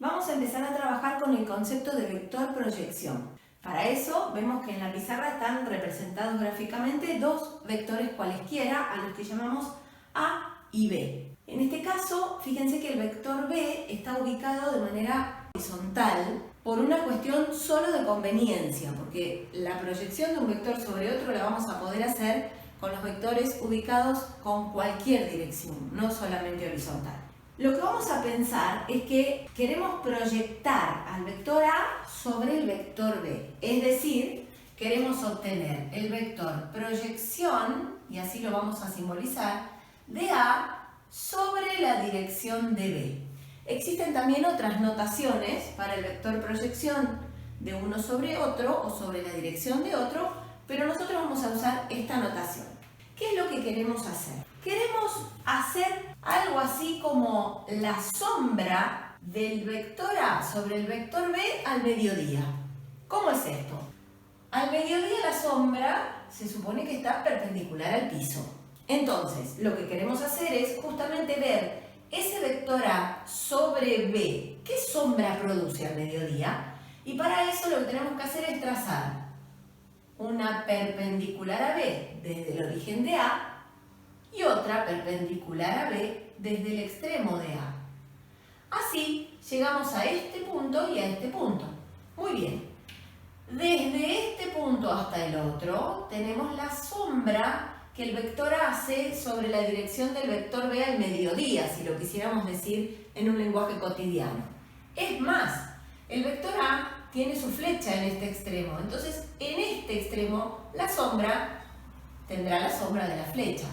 vamos a empezar a trabajar con el concepto de vector proyección. Para eso vemos que en la pizarra están representados gráficamente dos vectores cualesquiera a los que llamamos A y B. En este caso, fíjense que el vector B está ubicado de manera horizontal por una cuestión solo de conveniencia, porque la proyección de un vector sobre otro la vamos a poder hacer con los vectores ubicados con cualquier dirección, no solamente horizontal. Lo que vamos a pensar es que queremos proyectar al vector A sobre el vector B, es decir, queremos obtener el vector proyección, y así lo vamos a simbolizar, de A sobre la dirección de B. Existen también otras notaciones para el vector proyección de uno sobre otro o sobre la dirección de otro, pero nosotros vamos a usar esta notación. ¿Qué es lo que queremos hacer? Queremos hacer algo así como la sombra del vector A sobre el vector B al mediodía. ¿Cómo es esto? Al mediodía la sombra se supone que está perpendicular al piso. Entonces, lo que queremos hacer es justamente ver ese vector A sobre B. ¿Qué sombra produce al mediodía? Y para eso lo que tenemos que hacer es trazar una perpendicular a B desde el origen de A y otra perpendicular a B desde el extremo de A. Así llegamos a este punto y a este punto. Muy bien. Desde este punto hasta el otro tenemos la sombra que el vector A hace sobre la dirección del vector B al mediodía, si lo quisiéramos decir en un lenguaje cotidiano. Es más, el vector A tiene su flecha en este extremo, entonces en este extremo la sombra tendrá la sombra de la flecha.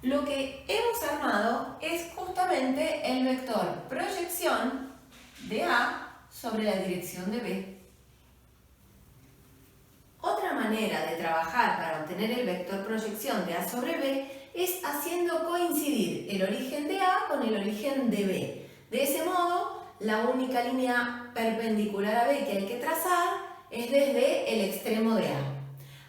Lo que hemos armado es justamente el vector proyección de A sobre la dirección de B. Otra manera de trabajar para obtener el vector proyección de A sobre B es haciendo coincidir el origen de A con el origen de B. De ese modo, la única línea perpendicular a B que hay que trazar es desde el extremo de A.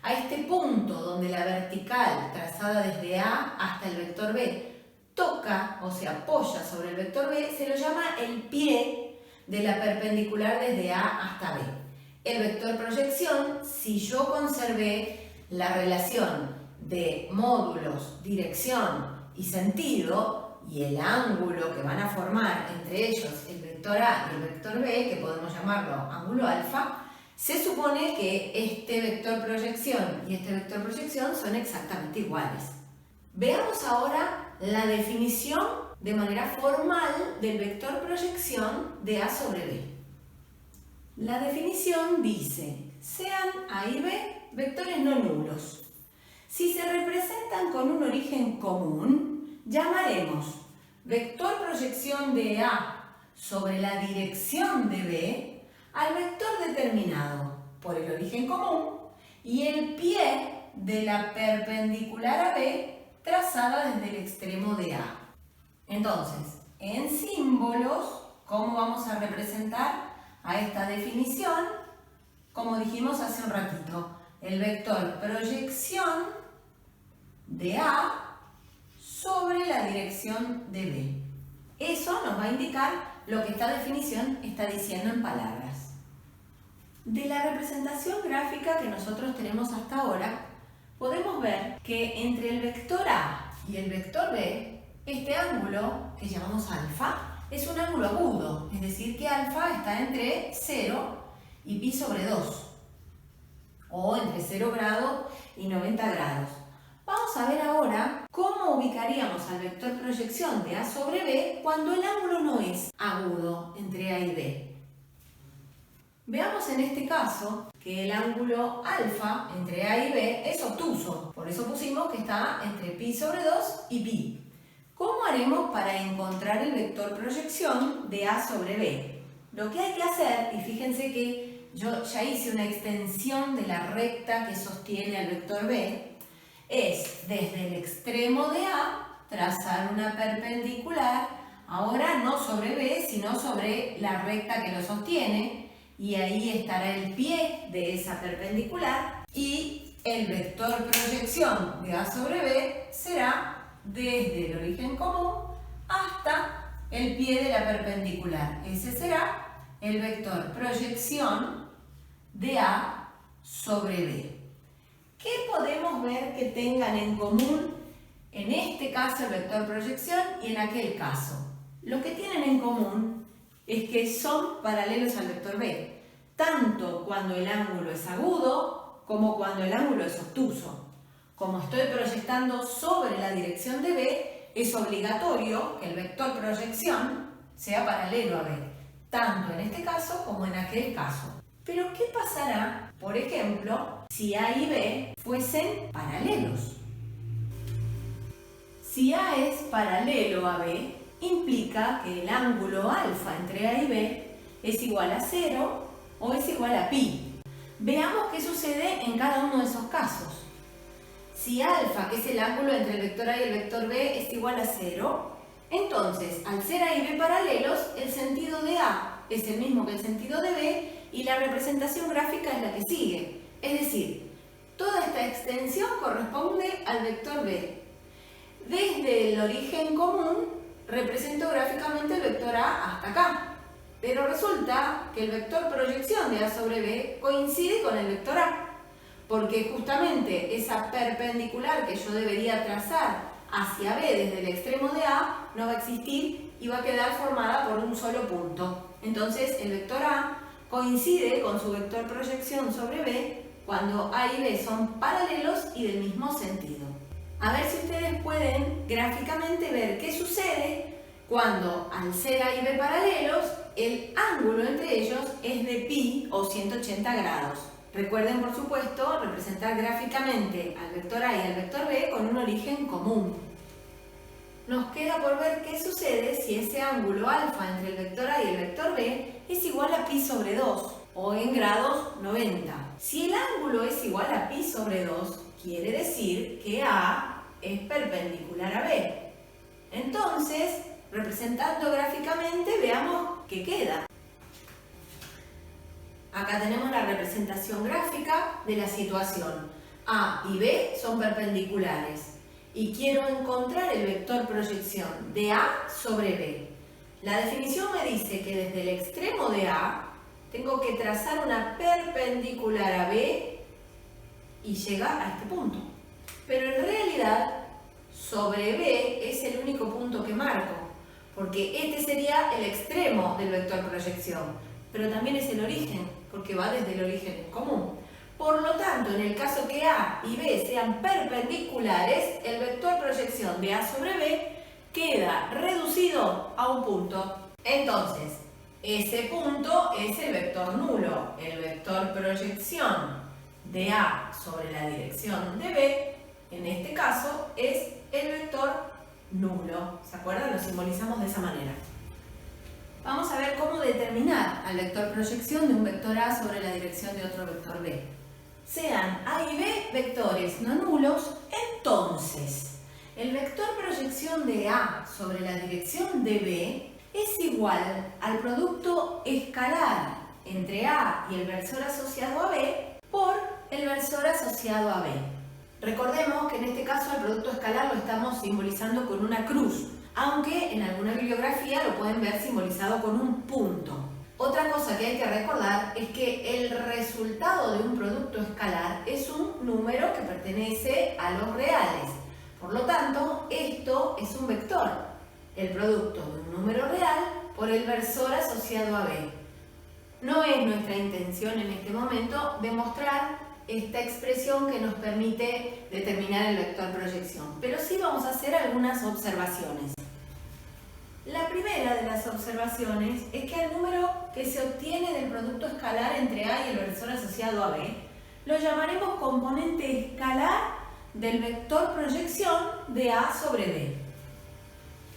A este punto donde la vertical trazada desde A hasta el vector B toca o se apoya sobre el vector B, se lo llama el pie de la perpendicular desde A hasta B. El vector proyección, si yo conservé la relación de módulos, dirección y sentido y el ángulo que van a formar entre ellos el vector A y el vector B, que podemos llamarlo ángulo alfa, se supone que este vector proyección y este vector proyección son exactamente iguales. Veamos ahora la definición de manera formal del vector proyección de A sobre B. La definición dice, sean A y B vectores no nulos. Si se representan con un origen común, llamaremos vector proyección de A sobre la dirección de B al vector determinado por el origen común y el pie de la perpendicular a B trazada desde el extremo de A. Entonces, en símbolos, ¿cómo vamos a representar a esta definición? Como dijimos hace un ratito, el vector proyección de A sobre la dirección de B. Eso nos va a indicar lo que esta definición está diciendo en palabras. De la representación gráfica que nosotros tenemos hasta ahora, podemos ver que entre el vector A y el vector B, este ángulo, que llamamos alfa, es un ángulo agudo, es decir que alfa está entre 0 y pi sobre 2, o entre 0 grados y 90 grados. Vamos a ver ahora cómo ubicaríamos al vector proyección de A sobre B cuando el ángulo no es agudo entre A y B. Veamos en este caso que el ángulo alfa entre A y B es obtuso, por eso pusimos que está entre pi sobre 2 y pi. ¿Cómo haremos para encontrar el vector proyección de A sobre B? Lo que hay que hacer, y fíjense que yo ya hice una extensión de la recta que sostiene al vector B, es desde el extremo de A trazar una perpendicular, ahora no sobre B, sino sobre la recta que lo sostiene, y ahí estará el pie de esa perpendicular, y el vector proyección de A sobre B será desde el origen común hasta el pie de la perpendicular. Ese será el vector proyección de A sobre B. ¿Qué podemos ver que tengan en común en este caso el vector proyección y en aquel caso? Lo que tienen en común es que son paralelos al vector B, tanto cuando el ángulo es agudo como cuando el ángulo es obtuso. Como estoy proyectando sobre la dirección de B, es obligatorio que el vector proyección sea paralelo a B, tanto en este caso como en aquel caso. Pero ¿qué pasará, por ejemplo, si A y B fuesen paralelos? Si A es paralelo a B, implica que el ángulo alfa entre A y B es igual a 0 o es igual a pi. Veamos qué sucede en cada uno de esos casos. Si alfa, que es el ángulo entre el vector A y el vector B, es igual a 0, entonces, al ser A y B paralelos, el sentido de A es el mismo que el sentido de B y la representación gráfica es la que sigue. Es decir, toda esta extensión corresponde al vector B. Desde el origen común, represento gráficamente el vector A hasta acá. Pero resulta que el vector proyección de A sobre B coincide con el vector A, porque justamente esa perpendicular que yo debería trazar hacia B desde el extremo de A no va a existir y va a quedar formada por un solo punto. Entonces el vector A coincide con su vector proyección sobre B cuando A y B son paralelos y del mismo sentido. A ver si ustedes pueden gráficamente ver qué sucede cuando al ser A y B paralelos, el ángulo entre ellos es de pi o 180 grados. Recuerden, por supuesto, representar gráficamente al vector A y al vector B con un origen común. Nos queda por ver qué sucede si ese ángulo alfa entre el vector A y el vector B es igual a pi sobre 2 o en grados 90. Si el ángulo es igual a pi sobre 2, quiere decir que A es perpendicular a B. Entonces, representando gráficamente, veamos qué queda. Acá tenemos la representación gráfica de la situación. A y B son perpendiculares y quiero encontrar el vector proyección de A sobre B. La definición me dice que desde el extremo de A tengo que trazar una perpendicular a B y llegar a este punto. Pero en realidad, sobre B es el único punto que marco, porque este sería el extremo del vector proyección, pero también es el origen, porque va desde el origen en común. Por lo tanto, en el caso que A y B sean perpendiculares, el vector proyección de A sobre B queda reducido a un punto. Entonces, ese punto es el vector nulo. El vector proyección de A sobre la dirección de B, en este caso, es el vector nulo. ¿Se acuerdan? Lo simbolizamos de esa manera. Vamos a ver cómo determinar al vector proyección de un vector A sobre la dirección de otro vector B. Sean A y B vectores no nulos, entonces el vector proyección de A sobre la dirección de B es igual al producto escalar entre A y el versor asociado a B por el versor asociado a B. Recordemos que en este caso el producto escalar lo estamos simbolizando con una cruz, aunque en alguna bibliografía lo pueden ver simbolizado con un punto. Otra cosa que hay que recordar es que el resultado de un producto escalar es un número que pertenece a los reales. Por lo tanto, esto es un vector, el producto de un número real por el versor asociado a B. No es nuestra intención en este momento demostrar esta expresión que nos permite determinar el vector proyección, pero sí vamos a hacer algunas observaciones. La primera de las observaciones es que el número que se obtiene del producto escalar entre A y el versor asociado a B lo llamaremos componente escalar del vector proyección de A sobre B.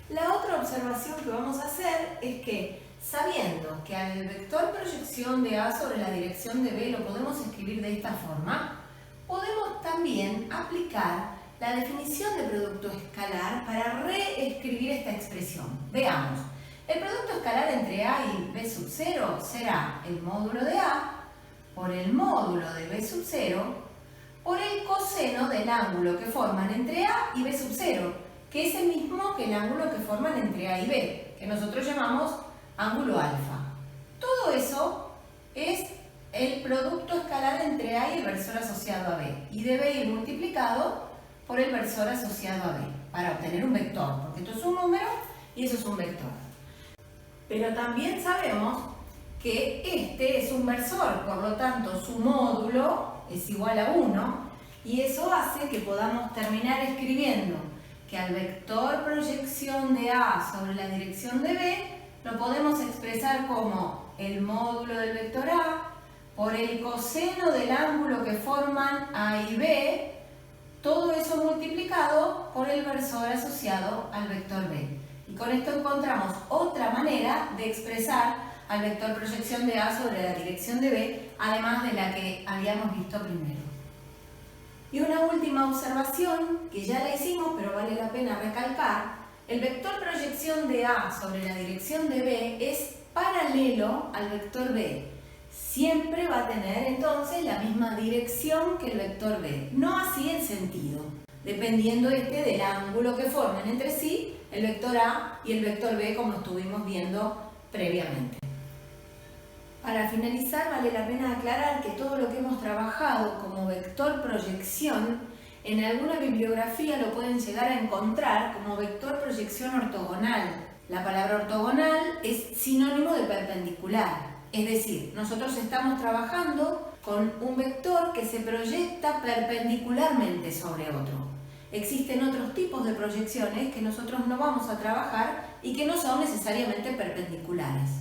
La otra observación que vamos a hacer es que, sabiendo que al vector proyección de A sobre la dirección de B lo podemos escribir de esta forma, podemos también aplicar la definición de producto escalar para reescribir esta expresión. Veamos, el producto escalar entre A y B sub 0 será el módulo de A por el módulo de B sub 0 por el coseno del ángulo que forman entre A y B sub 0, que es el mismo que el ángulo que forman entre A y B, que nosotros llamamos ángulo alfa. Todo eso es el producto escalar entre A y el versor asociado a B, y debe ir multiplicado por el versor asociado a B para obtener un vector, porque esto es un número y eso es un vector. Pero también sabemos que este es un versor, por lo tanto su módulo es igual a 1, y eso hace que podamos terminar escribiendo que al vector proyección de A sobre la dirección de B lo podemos expresar como el módulo del vector A por el coseno del ángulo que forman A y B, todo eso multiplicado por el versor asociado al vector B. Y con esto encontramos otra manera de expresar al vector proyección de A sobre la dirección de B, además de la que habíamos visto primero. Y una última observación, que ya la hicimos pero vale la pena recalcar: el vector proyección de A sobre la dirección de B es paralelo al vector B. Siempre va a tener entonces la misma dirección que el vector B, no así el sentido, dependiendo del ángulo que formen entre sí el vector A y el vector B, como estuvimos viendo previamente. Para finalizar, vale la pena aclarar que todo lo que hemos trabajado como vector proyección, en alguna bibliografía lo pueden llegar a encontrar como vector proyección ortogonal. La palabra ortogonal es sinónimo de perpendicular, es decir, nosotros estamos trabajando con un vector que se proyecta perpendicularmente sobre otro. Existen otros tipos de proyecciones que nosotros no vamos a trabajar y que no son necesariamente perpendiculares.